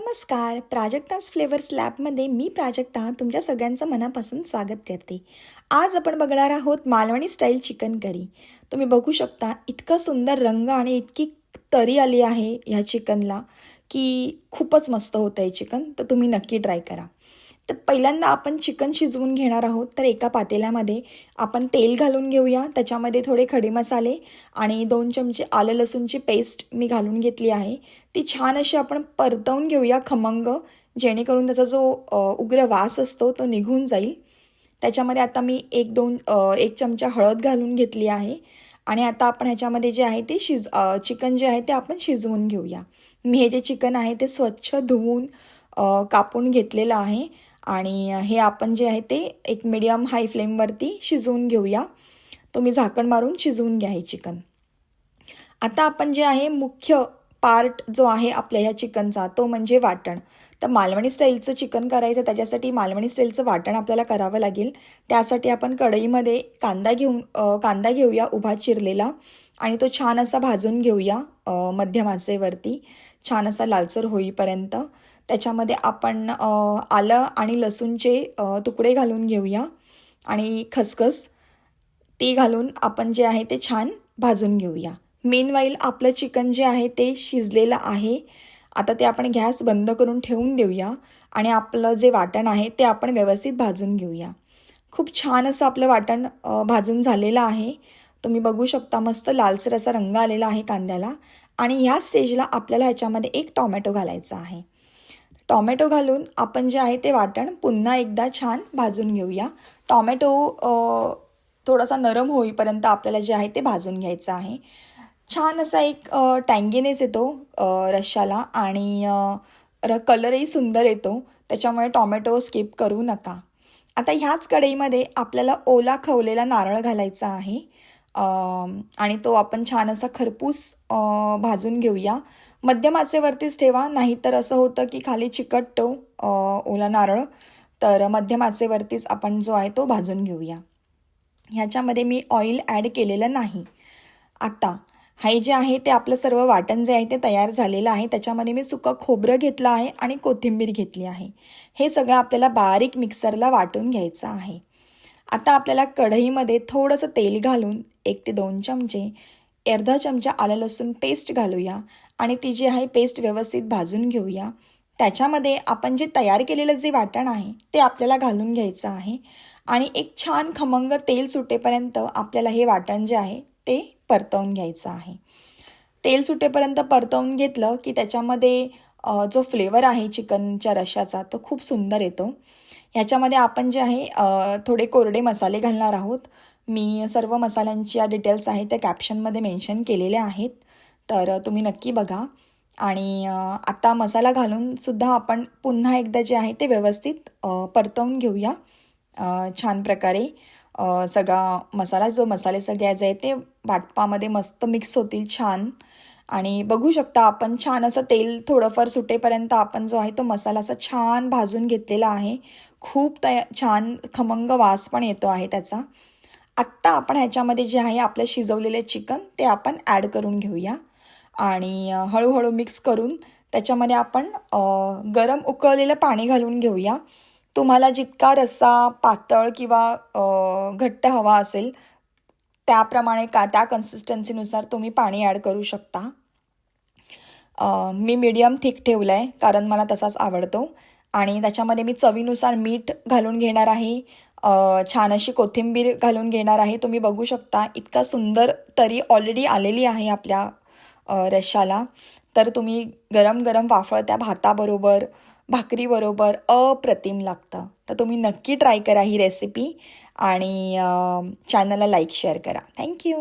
नमस्कार. प्राजक्ताज फ्लेवर्स लॅबमध्ये मी प्राजक्ता तुमच्या सगळ्यांचं मनापासून स्वागत करते. आज आपण बघणार आहोत मालवणी स्टाईल चिकन करी. तुम्ही बघू शकता इतका सुंदर रंग आणि इतकी तरी आली आहे ह्या चिकनला की खूपच मस्त होतं आहे चिकन. तर तुम्ही नक्की ट्राय करा. तर पहिल्यांदा आपण चिकन शिजवून घेणार आहोत. तर एका पातेल्यामध्ये आपण तेल घालून घेऊया. त्याच्यामध्ये थोडे खडे मसाले आणि 2 चमचे आलं लसूणची पेस्ट मी घालून घेतली आहे. ती छान अशी आपण परतवून घेऊया खमंग, जेणेकरून त्याचा जो उग्र वास असतो तो निघून जाईल. त्याच्यामध्ये आता मी 1 चमचा हळद घालून घेतली आहे आणि आता आपण ह्याच्यामध्ये जे आहे ते चिकन जे आहे ते आपण शिजवून घेऊया. मी हे जे चिकन आहे ते स्वच्छ धुवून कापून घेतलेलं आहे आणि हे आपण जे आहे ते एक मीडियम हाय फ्लेमवरती शिजवून घेऊया. तुम्ही झाकण मारून शिजवून घ्या हे चिकन. आता आपण जे आहे मुख्य पार्ट जो आहे आपल्या ह्या चिकनचा तो म्हणजे वाटण. तर मालवणी स्टाईलचं चिकन करायचं त्याच्यासाठी मालवणी स्टाईलचं वाटण आपल्याला करावं लागेल. त्यासाठी आपण कढईमध्ये कांदा घेऊया उभा चिरलेला आणि तो छान असा भाजून घेऊया मध्यम आचेवरती, छान असा लालसर होईपर्यंत. त्याच्यामध्ये आपण आलं आणि लसूणचे तुकडे घालून घेऊया आणि खसखस ती घालून आपण जे आहे ते छान भाजून घेऊया. मेनवाईल आपलं चिकन जे आहे ते शिजलेलं आहे. आता ते आपण गॅस बंद करून ठेवून देऊया आणि आपलं जे वाटण आहे ते आपण व्यवस्थित भाजून घेऊया. खूप छान असं आपलं वाटण भाजून झालेलं आहे. तुम्ही बघू शकता मस्त लालसर असा रंग आलेला आहे कांद्याला. आणि ह्या स्टेजला आपल्याला ह्याच्यामध्ये 1 टोमॅटो घालायचा आहे. टोमॅटो घालून आपण जे आहे ते वाटण पुन्हा एकदा छान भाजून घेऊया. टोमॅटो थोडासा नरम होईपर्यंत आपल्याला जे आहे ते भाजून घ्यायचं आहे. छान असा एक टँगीनेस येतो रश्श्याला आणि कलरही सुंदर येतो. त्याच्यामुळे टोमॅटो स्किप करू नका. आता ह्याच कढईमध्ये आपल्याला ओला खवलेला नारळ घालायचा आहे आणि तो आपण छान असा खरपूस भाजून घेऊया. मध्यम आचेवरतीच ठेवा, नाहीतर असं होतं की खाली चिकटतो ओला नारळ. तर मध्यम आचेवरतीच आपण जो आहे तो भाजून घेऊया. ह्याच्यामध्ये मी ऑइल ॲड केलेलं नाही. आता हे जे आहे ते आपलं सर्व वाटण जे आहे ते तयार झालेलं आहे. त्याच्यामध्ये मी सुकं खोबरं घेतलं आहे आणि कोथिंबीर घेतली आहे. हे सगळं आपल्याला बारीक मिक्सरला वाटून घ्यायचं आहे. आता आपल्याला कढईमध्ये थोडंसं तेल घालून 1 ते 2 चमचे अर्धा चमचा आलं लसूण पेस्ट घालूया आणि ती जी आहे पेस्ट व्यवस्थित भाजून घेऊया. त्याच्यामध्ये आपण जे तयार केलेलं जे वाटण आहे ते आपल्याला घालून घ्यायचं आहे आणि एक छान खमंग तेल सुटेपर्यंत आपल्याला हे वाटण जे आहे ते परतवून घ्यायचं आहे. तेल सुटेपर्यंत परतवून घेतलं की त्याच्यामध्ये जो फ्लेवर आहे चिकनच्या रश्श्याचा तो खूप सुंदर येतो. ह्याच्यामध्ये आपण जे आहे थोडे कोरडे मसाले घालणार आहोत. मी सर्व मसाल्यांच्या डिटेल्स आहेत त्या कॅप्शनमध्ये मेन्शन केलेल्या आहेत, तर तुम्ही नक्की बघा. आणि आता मसाला घालून सुद्धा आपण पुन्हा एकदा जे आहे ते व्यवस्थित परतवून घेऊया छान प्रकारे. सगळा मसाला जो मसाले सगळे जे आहे ते वाटपामध्ये मस्त मिक्स होतील छान. आणि बघू शकता आपण छान असं तेल थोडंफार सुटेपर्यंत आपण जो आहे तो मसाला असा छान भाजून घेतलेला आहे. खूप छान खमंग वास पण येतो आहे त्याचा. आत्ता आपण ह्याच्यामध्ये जे आहे आपलं शिजवलेले चिकन ते आपण ॲड करून घेऊया आणि हळूहळू मिक्स करून त्याच्यामध्ये आपण गरम उकळलेलं पाणी घालून घेऊया. तुम्हाला जितका रस्सा पातळ किंवा घट्ट हवा असेल त्याप्रमाणे त्या कन्सिस्टन्सीनुसार तुम्ही पाणी ॲड करू शकता. मी मीडियम थिक ठेवलं आहे कारण मला तसाच आवडतो. आणि त्याच्यामध्ये मी चवीनुसार मीठ घालून घेणार आहे. छान अशी कोथिंबीर घालून घेणार आहे. तुम्ही बघू शकता इतका सुंदर तरी ऑलरेडी आलेली आहे आपल्या रश्श्याला. तर तुम्ही गरम गरम वाफळत्या भाताबरोबर भाकरीबरोबर अप्रतिम लागतं. तर तुम्ही नक्की ट्राय करा ही रेसिपी आणि चॅनलला लाईक शेअर करा. थँक्यू.